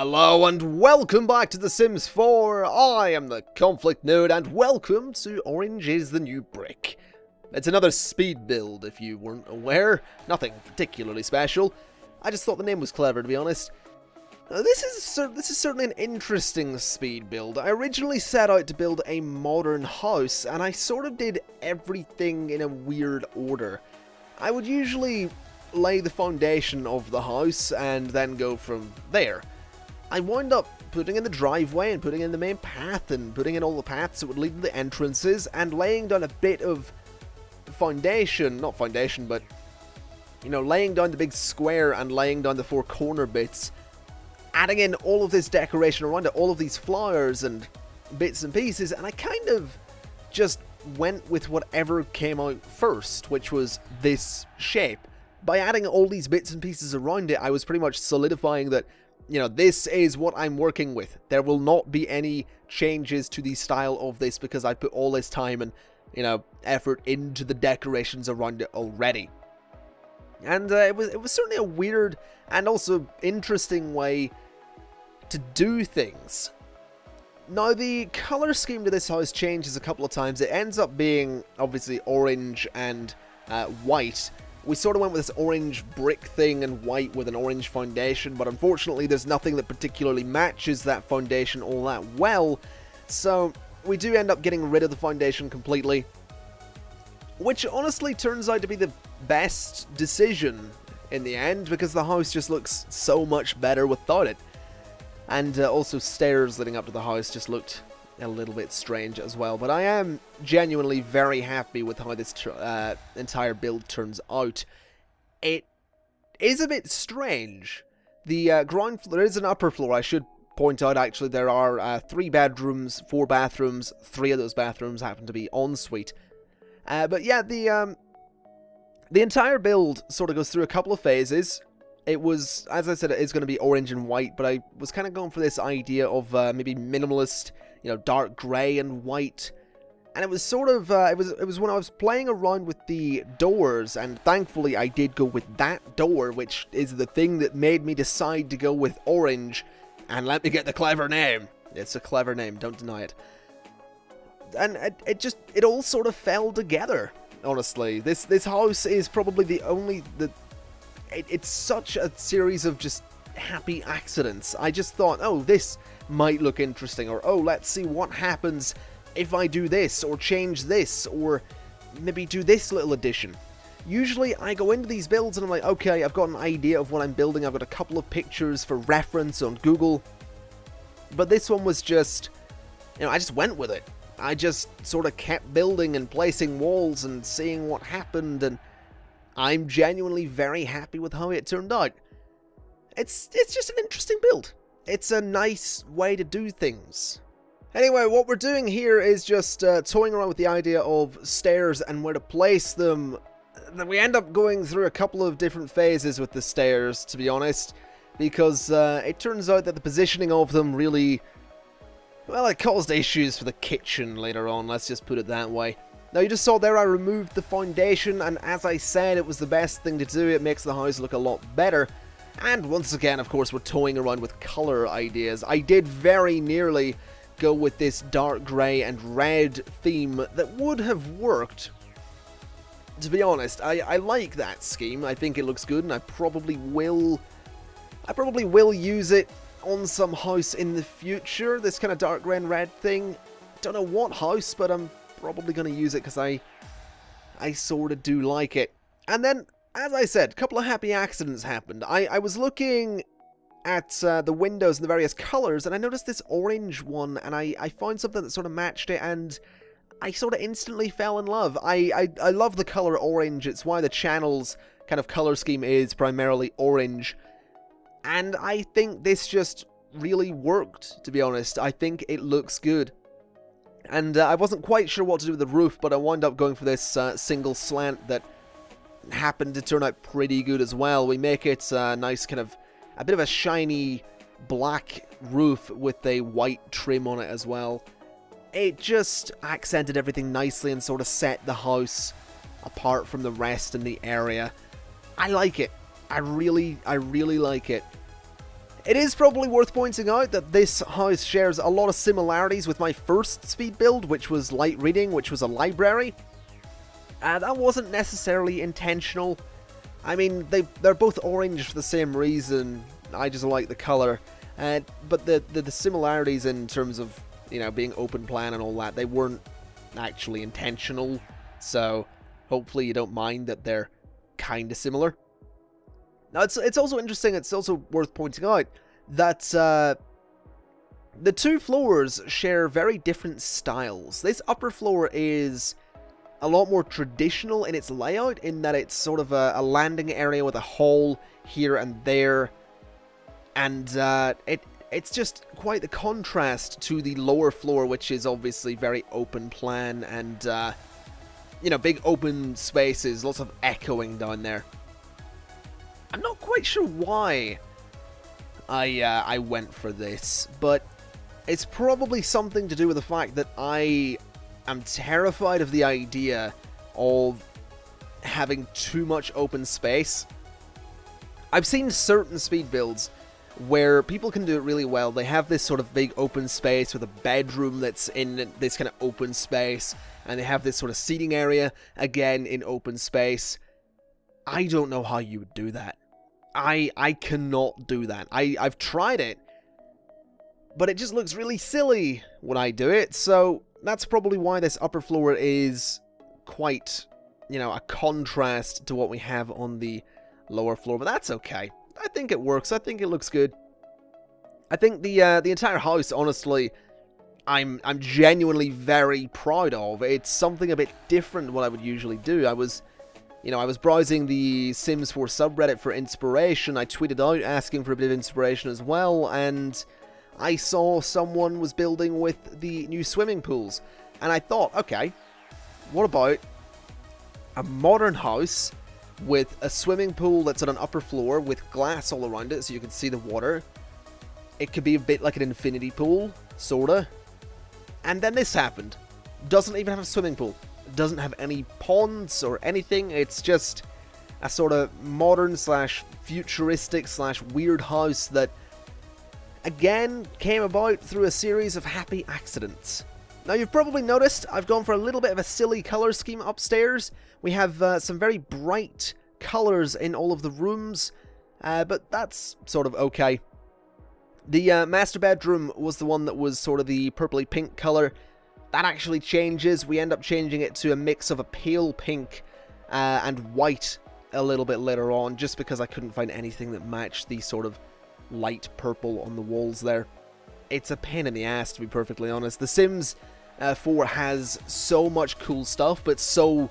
Hello and welcome back to The Sims 4. I am the ConflictNerd and welcome to Orange is the New Brick. It's another speed build if you weren't aware. Nothing particularly special. I just thought the name was clever, to be honest. This is certainly an interesting speed build. I originally set out to build a modern house and I sort of did everything in a weird order. I would usually lay the foundation of the house and then go from there. I wound up putting in the driveway and putting in the main path and putting in all the paths that would lead to the entrances and laying down a bit of foundation, not foundation, but, you know, laying down the big square and laying down the four corner bits, adding in all of this decoration around it, all of these flowers and bits and pieces, and I kind of just went with whatever came out first, which was this shape. By adding all these bits and pieces around it, I was pretty much solidifying that, you know, this is what I'm working with. There will not be any changes to the style of this because I put all this time and, you know, effort into the decorations around it already. And it was certainly a weird and also interesting way to do things. Now, the color scheme to this house changes a couple of times. It ends up being, obviously, orange and white. We sort of went with this orange brick thing and white with an orange foundation, but unfortunately there's nothing that particularly matches that foundation all that well, so we do end up getting rid of the foundation completely, which honestly turns out to be the best decision in the end, because the house just looks so much better without it. And also stairs leading up to the house just looked a little bit strange as well, but I am genuinely very happy with how this entire build turns out. It is a bit strange. The ground floor, there is an upper floor, I should point out actually. There are 3 bedrooms, 4 bathrooms, 3 of those bathrooms happen to be ensuite. But yeah, the entire build sort of goes through a couple of phases. It was, as I said, it is going to be orange and white, but I was kind of going for this idea of maybe minimalist, you know, dark grey and white. And it was sort of, it was when I was playing around with the doors, and thankfully I did go with that door, which is the thing that made me decide to go with orange. And let me get the clever name. It's a clever name, don't deny it. And it all sort of fell together, honestly. This house is probably the only, it's such a series of just happy accidents. I just thought, oh, this might look interesting, or oh, let's see what happens if I do this, or change this, or maybe do this little addition. Usually I go into these builds and I'm like, okay, I've got an idea of what I'm building, I've got a couple of pictures for reference on Google, but this one was just, you know, I just went with it. I just sort of kept building and placing walls and seeing what happened, and I'm genuinely very happy with how it turned out. It's just an interesting build. It's a nice way to do things. Anyway, what we're doing here is just toying around with the idea of stairs and where to place them. We end up going through a couple of different phases with the stairs, to be honest, because it turns out that the positioning of them really, well, it caused issues for the kitchen later on, let's just put it that way. Now, you just saw there I removed the foundation, and as I said, it was the best thing to do. It makes the house look a lot better. And once again, of course, we're toying around with color ideas. I did very nearly go with this dark grey and red theme that would have worked. To be honest, I like that scheme. I think it looks good, and I probably will use it on some house in the future. This kind of dark grey and red thing. Don't know what house, but I'm probably going to use it because I sort of do like it. And then, as I said, a couple of happy accidents happened. I was looking at the windows and the various colors, and I noticed this orange one, and I found something that sort of matched it, and I sort of instantly fell in love. I love the color orange. It's why the channel's kind of color scheme is primarily orange. And I think this just really worked, to be honest. I think it looks good. And I wasn't quite sure what to do with the roof, but I wound up going for this single slant that happened to turn out pretty good as well. We make it a nice kind of, a bit of a shiny black roof with a white trim on it as well. It just accented everything nicely and sort of set the house apart from the rest in the area. I like it. I really like it. It is probably worth pointing out that this house shares a lot of similarities with my first speed build, which was light reading, which was a library. That wasn't necessarily intentional. I mean, they're both orange for the same reason. I just like the color. But the similarities in terms of, you know, being open plan and all that, they weren't actually intentional. So hopefully you don't mind that they're kind of similar. Now, it's also interesting, it's also worth pointing out that the two floors share very different styles. This upper floor is a lot more traditional in its layout, in that it's sort of a landing area with a hall here and there. And it's just quite the contrast to the lower floor, which is obviously very open plan and, you know, big open spaces, lots of echoing down there. I'm not quite sure why I went for this, but it's probably something to do with the fact that I am terrified of the idea of having too much open space. I've seen certain speed builds where people can do it really well. They have this sort of big open space with a bedroom that's in this kind of open space, and they have this sort of seating area, again, in open space. I don't know how you would do that. I cannot do that. I've tried it, but it just looks really silly when I do it, so that's probably why this upper floor is quite, you know, a contrast to what we have on the lower floor, but that's okay. I think it works. I think it looks good. I think the entire house, honestly, I'm genuinely very proud of. It's something a bit different than what I would usually do. I was browsing the Sims 4 subreddit for inspiration. I tweeted out asking for a bit of inspiration as well, and I saw someone was building with the new swimming pools, and I thought, okay, what about a modern house with a swimming pool that's on an upper floor with glass all around it so you can see the water? It could be a bit like an infinity pool, sorta. And then this happened. Doesn't even have a swimming pool. Doesn't have any ponds or anything. It's just a sort of modern slash futuristic slash weird house that, again, came about through a series of happy accidents. Now, you've probably noticed I've gone for a little bit of a silly color scheme upstairs. We have some very bright colors in all of the rooms, but that's sort of okay. The master bedroom was the one that was sort of the purpley pink color. That actually changes. We end up changing it to a mix of a pale pink and white a little bit later on, just because I couldn't find anything that matched the sort of light purple on the walls there. It's a pain in the ass, to be perfectly honest. The Sims 4 has so much cool stuff, but so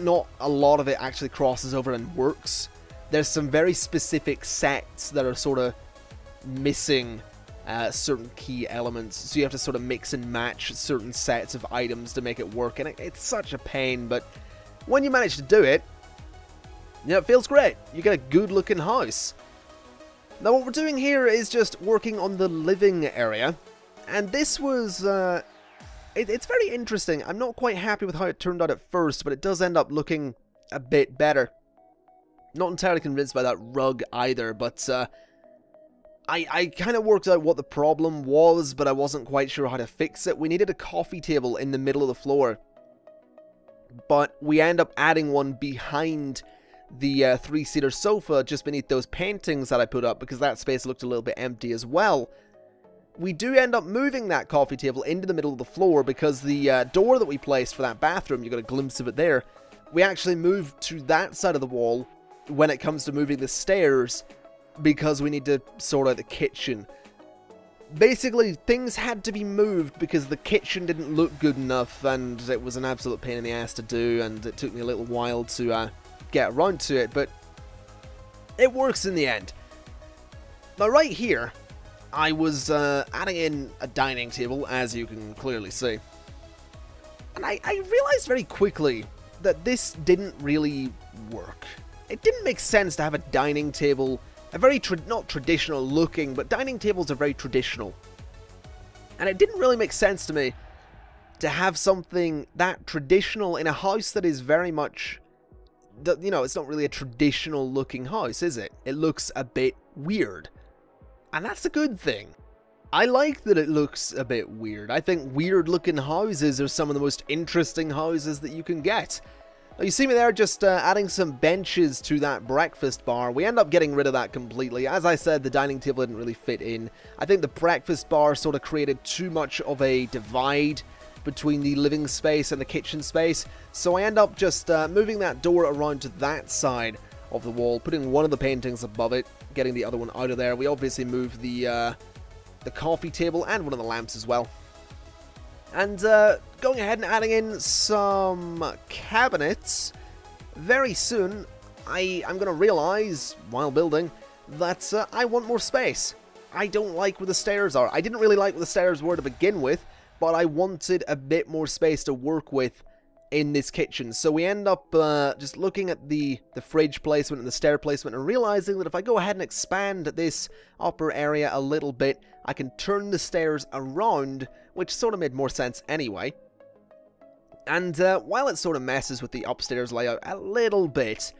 not a lot of it actually crosses over and works. There's some very specific sets that are sort of missing certain key elements, so you have to sort of mix and match certain sets of items to make it work, and it's such a pain, but when you manage to do it, you know, it feels great. You get a good looking house. Now, what we're doing here is just working on the living area, and this was it's very interesting. I'm not quite happy with how it turned out at first, but it does end up looking a bit better. Not entirely convinced by that rug either, but I kind of worked out what the problem was, but I wasn't quite sure how to fix it. We needed a coffee table in the middle of the floor, but we end up adding one behind the three-seater sofa, just beneath those paintings that I put up, because that space looked a little bit empty as well. We do end up moving that coffee table into the middle of the floor, because the door that we placed for that bathroom, you got a glimpse of it there, we actually moved to that side of the wall when it comes to moving the stairs, because we need to sort out the kitchen. Basically, things had to be moved because the kitchen didn't look good enough, and it was an absolute pain in the ass to do, and it took me a little while to get around to it, but it works in the end. Now, right here, I was adding in a dining table, as you can clearly see. And I realized very quickly that this didn't really work. It didn't make sense to have a dining table, a very, not traditional looking, but dining tables are very traditional. And it didn't really make sense to me to have something that traditional in a house that is very much, you know, it's not really a traditional looking house, is it? It looks a bit weird. And that's a good thing. I like that it looks a bit weird. I think weird looking houses are some of the most interesting houses that you can get. Now, you see me there just adding some benches to that breakfast bar. We end up getting rid of that completely. As I said, the dining table didn't really fit in. I think the breakfast bar sort of created too much of a divide between the living space and the kitchen space. So I end up just moving that door around to that side of the wall, putting one of the paintings above it, getting the other one out of there. We obviously moved the coffee table and one of the lamps as well. And going ahead and adding in some cabinets. Very soon, I'm going to realize, while building, that I want more space. I don't like where the stairs are. I didn't really like where the stairs were to begin with, but I wanted a bit more space to work with in this kitchen. So we end up just looking at the fridge placement and the stair placement and realizing that if I go ahead and expand this upper area a little bit, I can turn the stairs around, which sort of made more sense anyway. And while it sort of messes with the upstairs layout a little bit,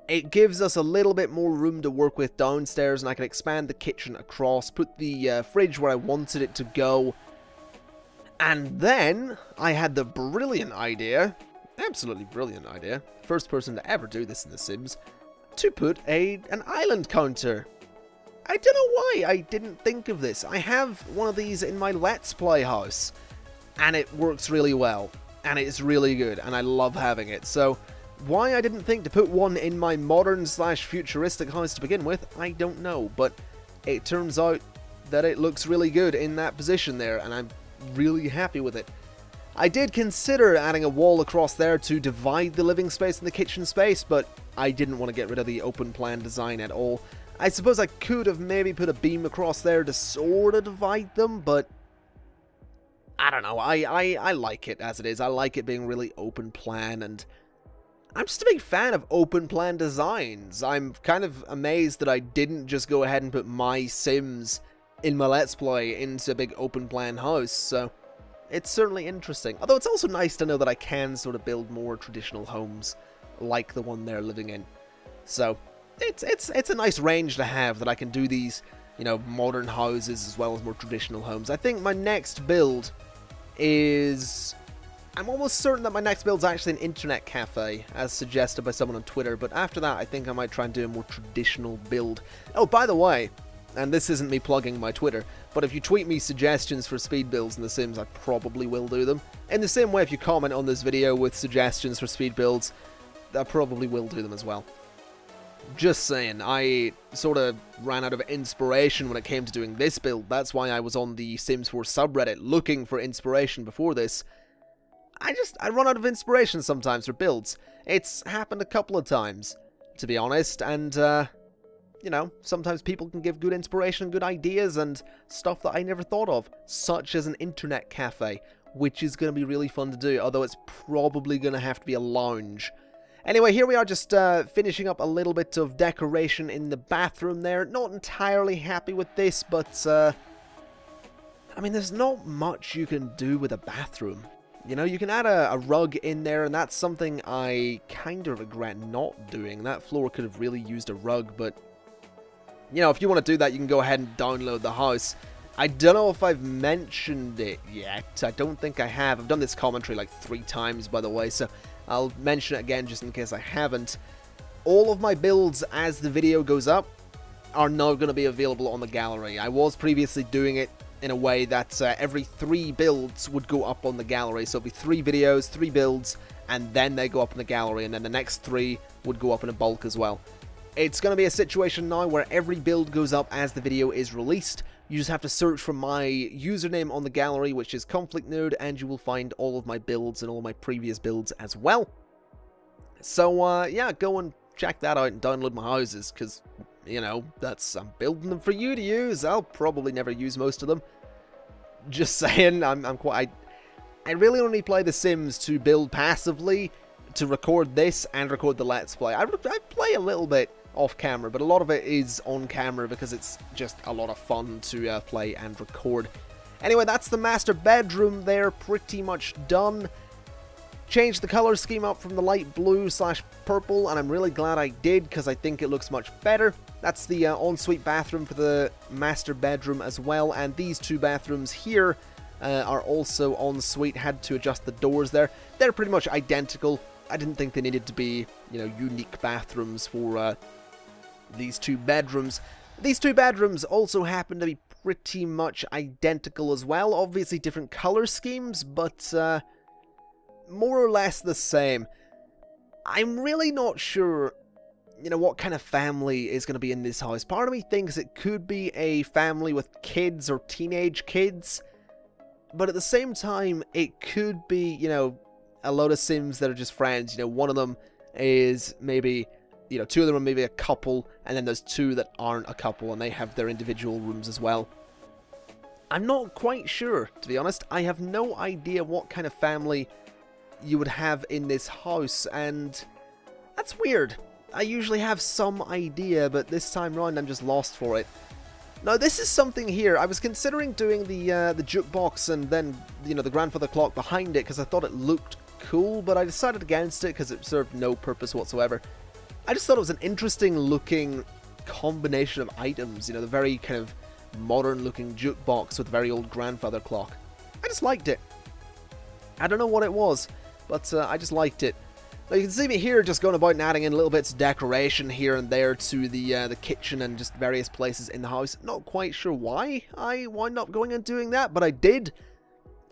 it gives us a little bit more room to work with downstairs, and I can expand the kitchen across, put the fridge where I wanted it to go. And then I had the brilliant idea, absolutely brilliant idea, first person to ever do this in The Sims, to put an island counter. I don't know why I didn't think of this. I have one of these in my Let's Play house, and it works really well, and it's really good, and I love having it. So why I didn't think to put one in my modern/futuristic house to begin with, I don't know, but it turns out that it looks really good in that position there, and I'm really happy with it. I did consider adding a wall across there to divide the living space and the kitchen space, but I didn't want to get rid of the open plan design at all. I suppose I could have maybe put a beam across there to sort of divide them, but I don't know. I like it as it is. I like it being really open plan, and I'm just a big fan of open plan designs. I'm kind of amazed that I didn't just go ahead and put my Sims in my Let's Play into a big open plan house, so it's certainly interesting. Although it's also nice to know that I can sort of build more traditional homes like the one they're living in. So it's a nice range to have, that I can do these, you know, modern houses as well as more traditional homes. I think my next build is... I'm almost certain that my next build is actually an internet cafe, as suggested by someone on Twitter, but after that I think I might try and do a more traditional build. Oh, by the way, and this isn't me plugging my Twitter, but if you tweet me suggestions for speed builds in The Sims, I probably will do them. In the same way, if you comment on this video with suggestions for speed builds, I probably will do them as well. Just saying, I sort of ran out of inspiration when it came to doing this build. That's why I was on the Sims 4 subreddit looking for inspiration before this. I run out of inspiration sometimes for builds. It's happened a couple of times, to be honest, and, you know, sometimes people can give good inspiration, good ideas, and stuff that I never thought of, such as an internet cafe, which is going to be really fun to do, although it's probably going to have to be a lounge. Anyway, here we are just finishing up a little bit of decoration in the bathroom there. Not entirely happy with this, but, I mean, there's not much you can do with a bathroom. You know, you can add a rug in there, and that's something I kind of regret not doing. That floor could have really used a rug, but, you know, if you want to do that, you can go ahead and download the house. I don't know if I've mentioned it yet. I don't think I have. I've done this commentary like 3 times, by the way, so I'll mention it again just in case I haven't. All of my builds as the video goes up are now going to be available on the gallery. I was previously doing it in a way that every 3 builds would go up on the gallery. So it'll be 3 videos, 3 builds, and then they go up in the gallery, and then the next 3 would go up in a bulk as well. It's going to be a situation now where every build goes up as the video is released. You just have to search for my username on the gallery, which is ConflictNerd, and you will find all of my builds and all my previous builds as well. So, yeah, go and check that out and download my houses, because, you know, I'm building them for you to use. I'll probably never use most of them. Just saying, I really only play The Sims to build passively, to record this and record the Let's Play. I play a little bit off camera, but a lot of it is on camera because it's just a lot of fun to play and record. Anyway, that's the master bedroom there, pretty much done. Changed the color scheme up from the light blue/purple, and I'm really glad I did because I think it looks much better. That's the ensuite bathroom for the master bedroom as well, and these two bathrooms here are also ensuite. Had to adjust the doors there. They're pretty much identical. I didn't think they needed to be, you know, unique bathrooms for these two bedrooms. These two bedrooms also happen to be pretty much identical as well. Obviously different color schemes, but more or less the same. I'm really not sure, you know, what kind of family is going to be in this house. Part of me thinks it could be a family with kids or teenage kids, but at the same time, it could be, you know, a load of Sims that are just friends. You know, one of them is maybe, you know, two of them are maybe a couple, and then there's two that aren't a couple, and they have their individual rooms as well. I'm not quite sure, to be honest. I have no idea what kind of family you would have in this house, and that's weird. I usually have some idea, but this time round I'm just lost for it. Now, this is something here. I was considering doing the jukebox and then, you know, the grandfather clock behind it because I thought it looked cool, but I decided against it because it served no purpose whatsoever. I just thought it was an interesting looking combination of items, you know, the very kind of modern looking jukebox with the very old grandfather clock. I just liked it. I don't know what it was, but I just liked it. Now you can see me here just going about and adding in little bits of decoration here and there to the kitchen and just various places in the house. Not quite sure why I wound up going and doing that, but I did.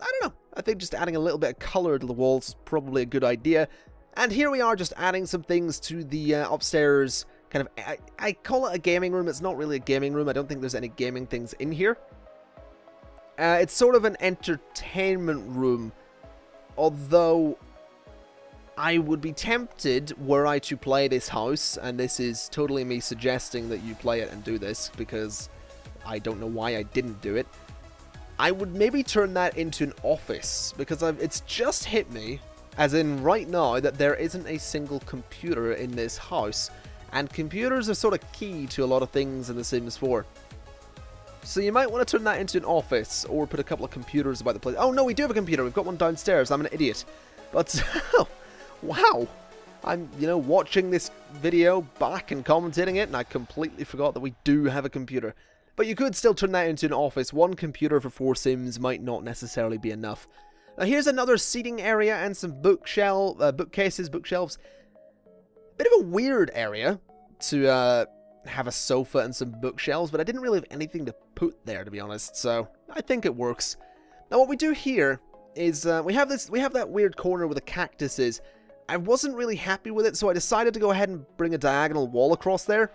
I don't know. I think just adding a little bit of color to the walls is probably a good idea. And here we are just adding some things to the upstairs kind of... I call it a gaming room. It's not really a gaming room. I don't think there's any gaming things in here. It's sort of an entertainment room, although I would be tempted, were I to play this house, and this is totally me suggesting that you play it and do this, because I don't know why I didn't do it. I would maybe turn that into an office, because it's just hit me, as in right now, that there isn't a single computer in this house, and computers are sort of key to a lot of things in The Sims 4. So you might want to turn that into an office, or put a couple of computers about the place. Oh no, we do have a computer, we've got one downstairs, I'm an idiot. But... wow, I'm, you know, watching this video back and commentating it, and I completely forgot that we do have a computer. But you could still turn that into an office. One computer for 4 Sims might not necessarily be enough. Now here's another seating area and some bookcases, bookshelves. Bit of a weird area to have a sofa and some bookshelves, but I didn't really have anything to put there, to be honest, so I think it works. Now what we do here is we have that weird corner where the cactus is. I wasn't really happy with it, so I decided to go ahead and bring a diagonal wall across there.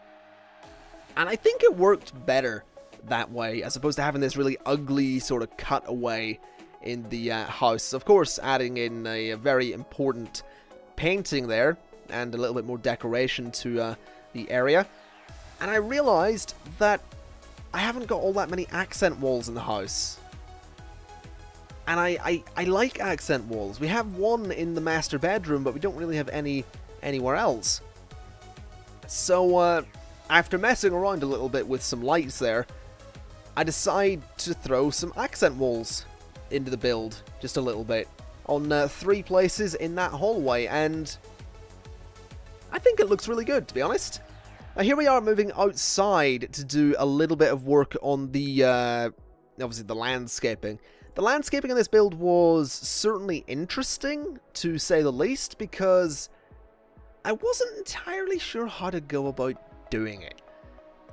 And I think it worked better that way, as opposed to having this really ugly sort of cutaway in the house. Of course, adding in a very important painting there, and a little bit more decoration to the area. And I realized that I haven't got all that many accent walls in the house. And I like accent walls. We have one in the master bedroom, but we don't really have any anywhere else. So, after messing around a little bit with some lights there, I decide to throw some accent walls into the build, just a little bit, on 3 places in that hallway, and I think it looks really good, to be honest. Now here we are moving outside to do a little bit of work on the, obviously the landscaping. The landscaping in this build was certainly interesting, to say the least, because I wasn't entirely sure how to go about doing it.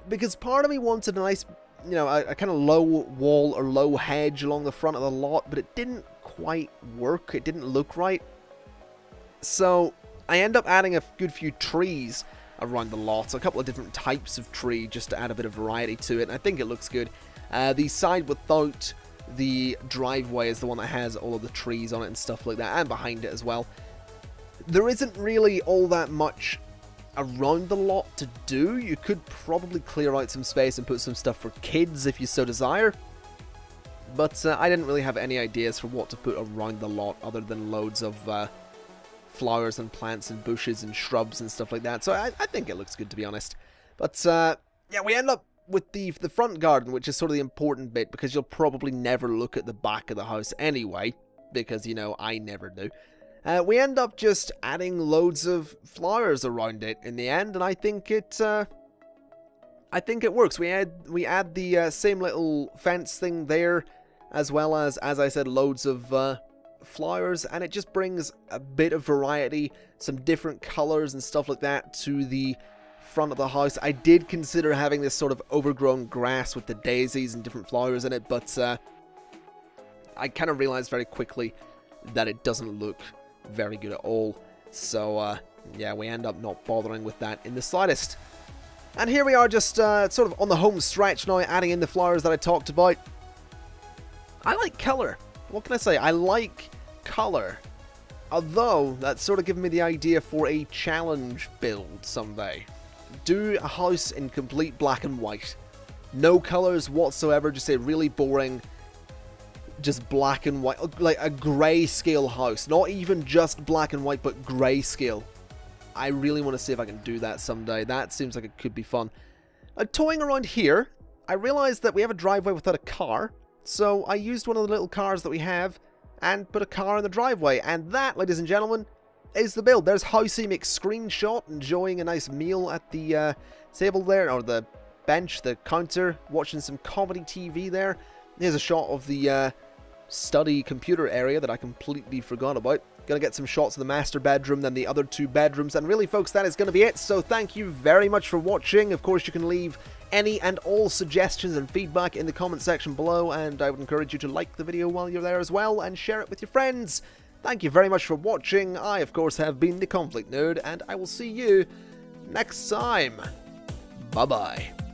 Because part of me wanted a nice, you know, a kind of low wall or low hedge along the front of the lot, but it didn't quite work. It didn't look right. So I end up adding a good few trees around the lot, a couple of different types of tree, just to add a bit of variety to it, and I think it looks good. The side without the driveway is the one that has all of the trees on it and stuff like that, and behind it as well. There isn't really all that much around the lot to do. You could probably clear out some space and put some stuff for kids if you so desire, but I didn't really have any ideas for what to put around the lot other than loads of flowers and plants and bushes and shrubs and stuff like that, so I think it looks good, to be honest. But yeah, we end up with the front garden, which is sort of the important bit, because you'll probably never look at the back of the house anyway, because, you know, I never do. We end up just adding loads of flowers around it in the end, and I think it I think it works. We add the same little fence thing there, as well as I said, loads of flowers, and it just brings a bit of variety, some different colors and stuff like that to the front of the house. I did consider having this sort of overgrown grass with the daisies and different flowers in it, but I kind of realized very quickly that it doesn't look very good at all. So yeah, we end up not bothering with that in the slightest. And here we are, just sort of on the home stretch now, adding in the flowers that I talked about. I like colour. What can I say? I like colour. Although, that's sort of given me the idea for a challenge build someday. Do a house in complete black and white. No colours whatsoever, just a really boring, just black and white, like a grayscale house. Not even just black and white, but grayscale. I really want to see if I can do that someday. That seems like it could be fun. Toying around here, I realized that we have a driveway without a car. So I used one of the little cars that we have and put a car in the driveway. And that, ladies and gentlemen, is the build. There's Housey McScreenshot enjoying a nice meal at the table there, or the bench, the counter, watching some comedy TV there. Here's a shot of the study computer area that I completely forgot about. Gonna get some shots of the master bedroom, then the other two bedrooms, and really, folks, that is gonna be it. So thank you very much for watching. Of course, you can leave any and all suggestions and feedback in the comment section below, and I would encourage you to like the video while you're there as well, and share it with your friends. Thank you very much for watching. I, of course, have been the Conflict Nerd, and I will see you next time. Bye-bye.